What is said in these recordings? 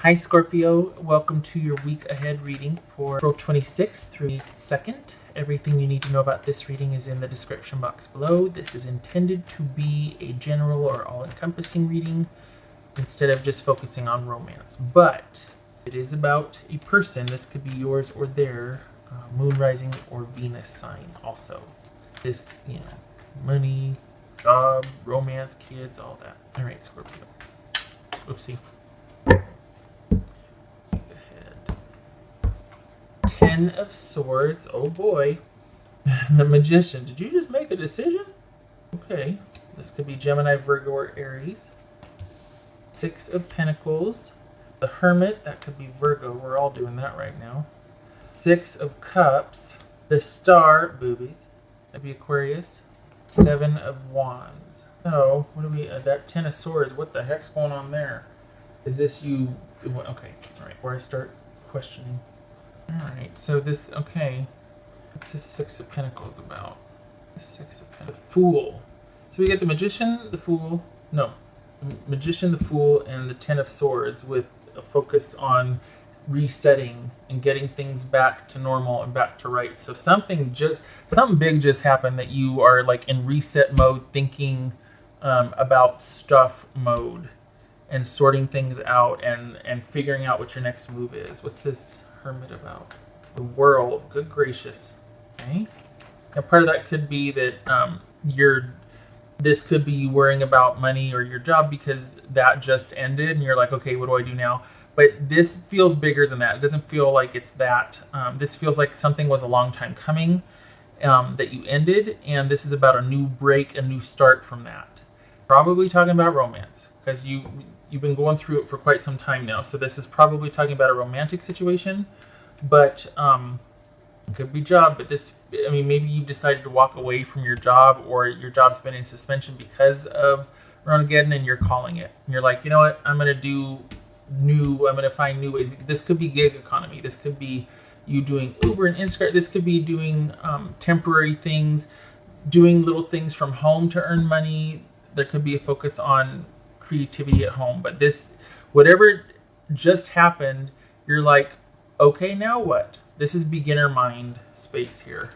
Hi Scorpio, welcome to your week ahead reading for April 26th through 2nd. Everything you need to know about this reading is in the description box below. This is intended to be a general or all-encompassing reading instead of just focusing on romance. But it is about a person. This could be yours or their moon rising or Venus sign also. This, money, job, romance, kids, all that. All right, Scorpio. Oopsie. 10 of Swords. Oh boy. The Magician. Did you just make a decision? Okay. This could be Gemini, Virgo, or Aries. 6 of Pentacles. The Hermit. That could be Virgo. We're all doing that right now. 6 of Cups. The Star. Boobies. That'd be Aquarius. 7 of Wands. So, what do we... that 10 of Swords. What the heck's going on there? Is this you... Okay. Alright. Where I start questioning. Alright, so this, okay. What's this 6 of Pentacles about? The 6 of Pentacles. The Fool. So we get the Magician, the Fool. No. The Magician, the Fool, and the 10 of Swords with a focus on resetting and getting things back to normal and back to right. So something big just happened that you are like in reset mode, thinking about stuff mode and sorting things out and figuring out what your next move is. What's this Hermit about? The World. Good gracious. Okay. Now part of that could be that this could be you worrying about money or your job because that just ended and you're like, okay, what do I do now? But this feels bigger than that. It doesn't feel like it's that. This feels like something was a long time coming that you ended, and this is about a new break, a new start from that. Probably talking about romance because you've been going through it for quite some time now. So this is probably talking about a romantic situation, but it could be job. But this, I mean, maybe you decided to walk away from your job, or your job's been in suspension because of Armageddon, and you're calling it. And you're like, you know what? I'm going to find new ways. This could be gig economy. This could be you doing Uber and Instacart. This could be doing temporary things, doing little things from home to earn money. There could be a focus on creativity at home, but this, whatever just happened, you're like, okay, now what? This is beginner mind space here.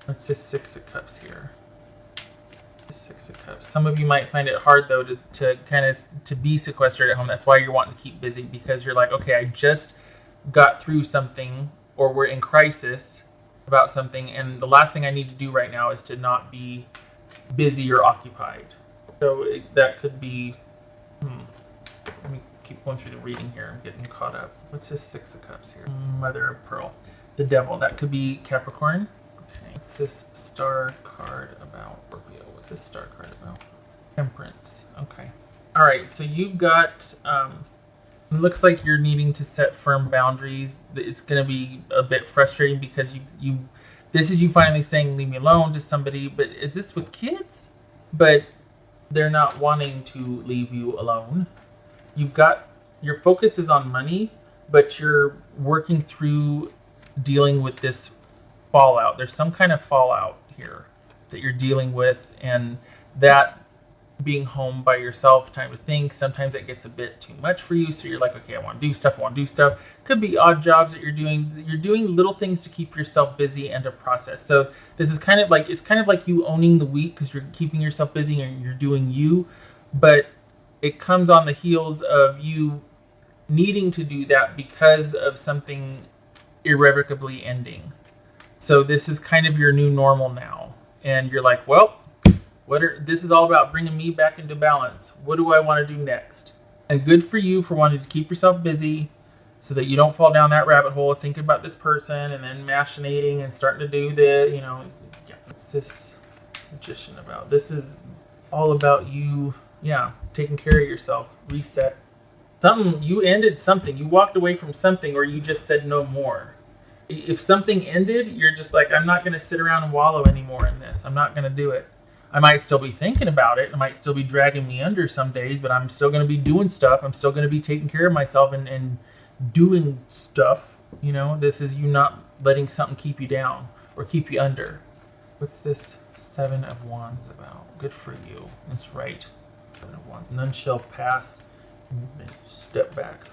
That's just 6 of Cups here. 6 of Cups. Some of you might find it hard though to kind of to be sequestered at home. That's why you're wanting to keep busy, because you're like, okay, I just got through something, or we're in crisis about something, and the last thing I need to do right now is to not be busy or occupied. So that could be. Let me keep going through the reading here. I'm getting caught up. What's this 6 of Cups here? Mother of Pearl. The Devil. That could be Capricorn. Okay. What's this Star card about? Scorpio. What's this Star card about? Temperance. Okay. All right. So you've got. It looks like you're needing to set firm boundaries. It's going to be a bit frustrating because this is you finally saying leave me alone to somebody. But is this with kids? But they're not wanting to leave you alone. You've got, your focus is on money, but you're working through dealing with this fallout. There's some kind of fallout here that you're dealing with, and that being home by yourself, time to think, sometimes it gets a bit too much for you. So you're like, okay, I want to do stuff. Could be odd jobs that you're doing. You're doing little things to keep yourself busy and to process. So this is kind of like, it's kind of like you owning the week because you're keeping yourself busy and you're doing you, but it comes on the heels of you needing to do that because of something irrevocably ending. So this is kind of your new normal now. And you're like, well, this is all about bringing me back into balance. What do I want to do next? And good for you for wanting to keep yourself busy so that you don't fall down that rabbit hole of thinking about this person and then machinating and starting to do what's this Magician about? This is all about you, taking care of yourself, reset. You ended something. You walked away from something, or you just said no more. If something ended, you're just like, I'm not going to sit around and wallow anymore in this. I'm not going to do it. I might still be thinking about it. It might still be dragging me under some days, but I'm still going to be doing stuff. I'm still going to be taking care of myself and doing stuff. This is you not letting something keep you down or keep you under. What's this 7 of Wands about? Good for you. That's right. 7 of Wands. None shall pass. Step back.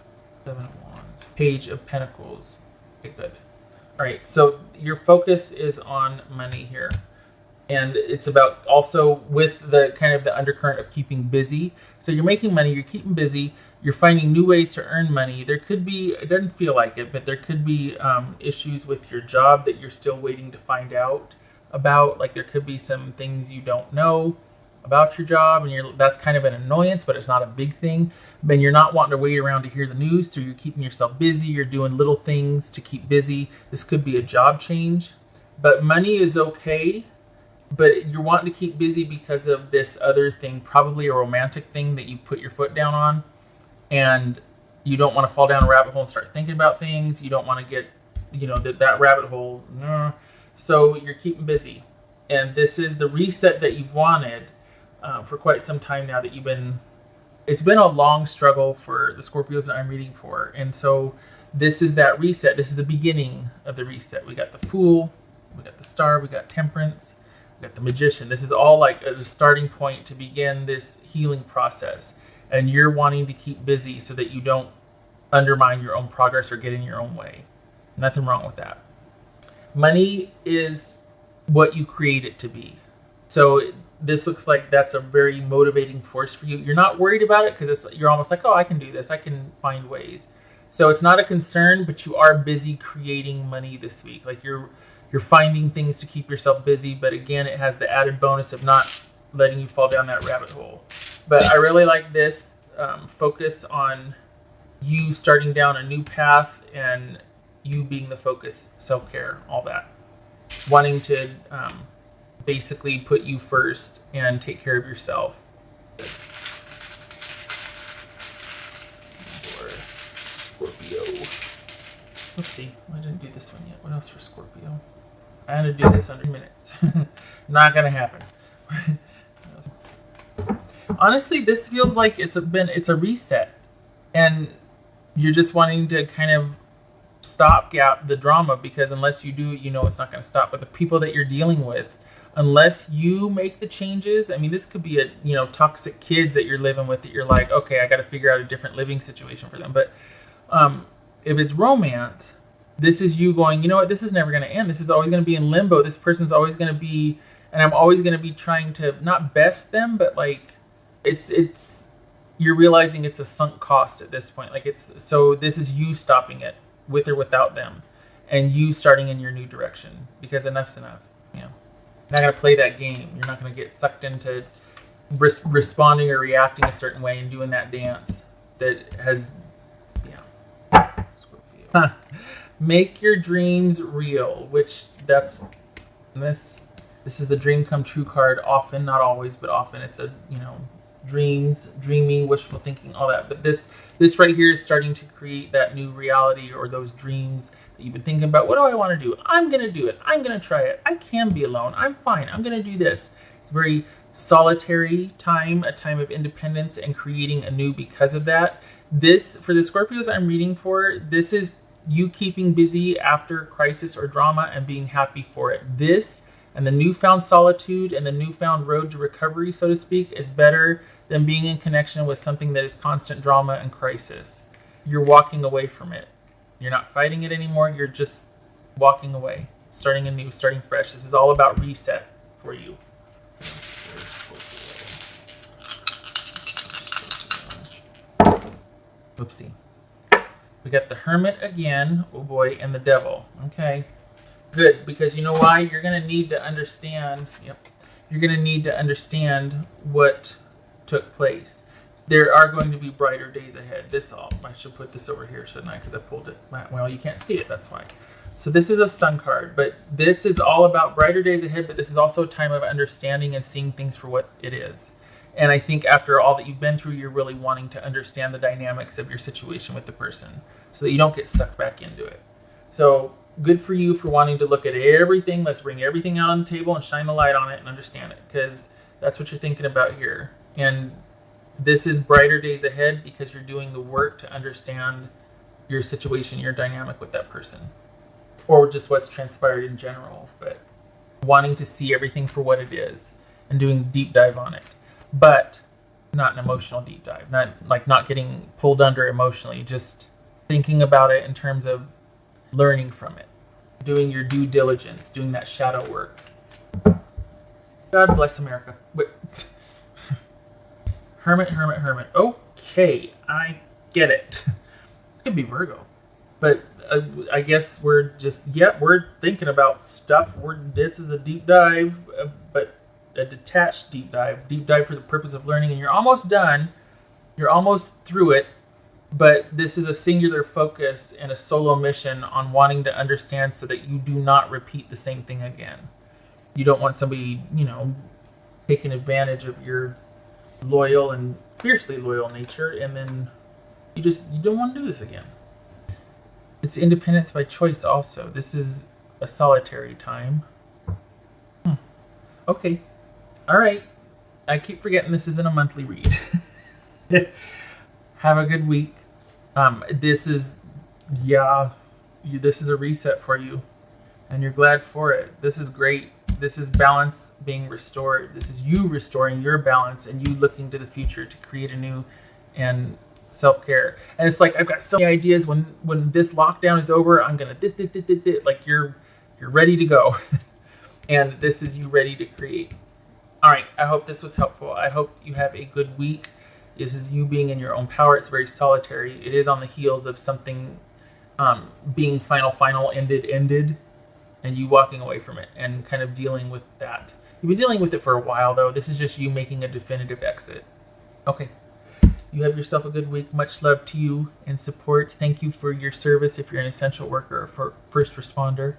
Seven of Wands. Page of Pentacles. Okay, good. All right, so your focus is on money here. And it's about also with the kind of the undercurrent of keeping busy. So you're making money, you're keeping busy, you're finding new ways to earn money. There could be, it doesn't feel like it, but there could be issues with your job that you're still waiting to find out about. Like there could be some things you don't know about your job, and that's kind of an annoyance, but it's not a big thing. But you're not wanting to wait around to hear the news, so you're keeping yourself busy. You're doing little things to keep busy. This could be a job change, but money is okay. But you're wanting to keep busy because of this other thing, probably a romantic thing that you put your foot down on, and you don't want to fall down a rabbit hole and start thinking about things. You don't want to get, that rabbit hole. So you're keeping busy, and this is the reset that you've wanted for quite some time now. It's been a long struggle for the Scorpios that I'm reading for, and so this is that reset. This is the beginning of the reset. We got the Fool, we got the Star, we got Temperance. Got the Magician. This is all like a starting point to begin this healing process, and you're wanting to keep busy so that you don't undermine your own progress or get in your own way. Nothing wrong with that. Money is what you create it to be. So this looks like that's a very motivating force for you. You're not worried about it because you're almost like, oh, I can do this. I can find ways. So it's not a concern, but you are busy creating money this week. Like you're finding things to keep yourself busy, but again, it has the added bonus of not letting you fall down that rabbit hole. But I really like this focus on you starting down a new path and you being the focus, self-care, all that. Wanting to basically put you first and take care of yourself. For Scorpio. Let's see, I didn't do this one yet. What else for Scorpio? I'm going to do this under minutes. Not going to happen. Honestly, this feels like it's a reset. And you're just wanting to kind of stopgap the drama, because unless you do it, it's not going to stop. But the people that you're dealing with, unless you make the changes, I mean, this could be toxic kids that you're living with that you're like, okay, I got to figure out a different living situation for them. But if it's romance, this is you going, you know what, this is never going to end. This is always going to be in limbo. This person's always going to be, and I'm always going to be trying to not best them, but like it's you're realizing it's a sunk cost at this point. Like so this is you stopping it with or without them, and you starting in your new direction, because enough's enough. You're not going to play that game. You're not going to get sucked into responding or reacting a certain way and doing that dance that has, Scorpio. Make your dreams real, which this is the dream come true card. Often, not always, but often it's a, dreams, dreaming, wishful thinking, all that. But this right here is starting to create that new reality, or those dreams that you've been thinking about. What do I want to do? I'm going to do it. I'm going to try it. I can be alone. I'm fine. I'm going to do this. It's a very solitary time, a time of independence and creating anew because of that. This, for the Scorpios I'm reading for, this is you keeping busy after crisis or drama and being happy for it. This and the newfound solitude and the newfound road to recovery, so to speak, is better than being in connection with something that is constant drama and crisis. You're walking away from it. You're not fighting it anymore. You're just walking away, starting anew, starting fresh. This is all about reset for you. Oopsie. We got the Hermit again, oh boy, and the Devil. Okay, good, because you know why? You're going to need to understand, you're going to need to understand what took place. There are going to be brighter days ahead. I should put this over here, shouldn't I? Because I pulled it. Well, you can't see it, that's why. So this is a Sun card, but this is all about brighter days ahead, but this is also a time of understanding and seeing things for what it is. And I think after all that you've been through, you're really wanting to understand the dynamics of your situation with the person so that you don't get sucked back into it. So good for you for wanting to look at everything. Let's bring everything out on the table and shine the light on it and understand it, because that's what you're thinking about here. And this is brighter days ahead because you're doing the work to understand your situation, your dynamic with that person, or just what's transpired in general, but wanting to see everything for what it is and doing a deep dive on it. But not an emotional deep dive, not getting pulled under emotionally, just thinking about it in terms of learning from it, doing your due diligence, doing that shadow work. God bless America. Wait. Hermit, hermit, hermit. Okay, I get it. It could be Virgo. But I guess we're just, we're thinking about stuff. This is a deep dive, but a detached deep dive for the purpose of learning. And you're almost done. You're almost through it. But this is a singular focus and a solo mission on wanting to understand so that you do not repeat the same thing again. You don't want somebody, taking advantage of your loyal and fiercely loyal nature, and then you don't want to do this again. It's independence by choice also. This is a solitary time. Okay. All right. I keep forgetting this isn't a monthly read. Have a good week. This is a reset for you, and you're glad for it. This is great. This is balance being restored. This is you restoring your balance and you looking to the future to create a new and self-care. And it's like, I've got so many ideas. When this lockdown is over, I'm gonna this. Like you're ready to go. And this is you ready to create. All right, I hope this was helpful. I hope you have a good week. This is you being in your own power. It's very solitary. It is on the heels of something being final, ended, and you walking away from it and kind of dealing with that. You've been dealing with it for a while, though. This is just you making a definitive exit. Okay. You have yourself a good week. Much love to you and support. Thank you for your service if you're an essential worker or for first responder.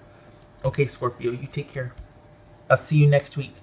Okay, Scorpio, you take care. I'll see you next week.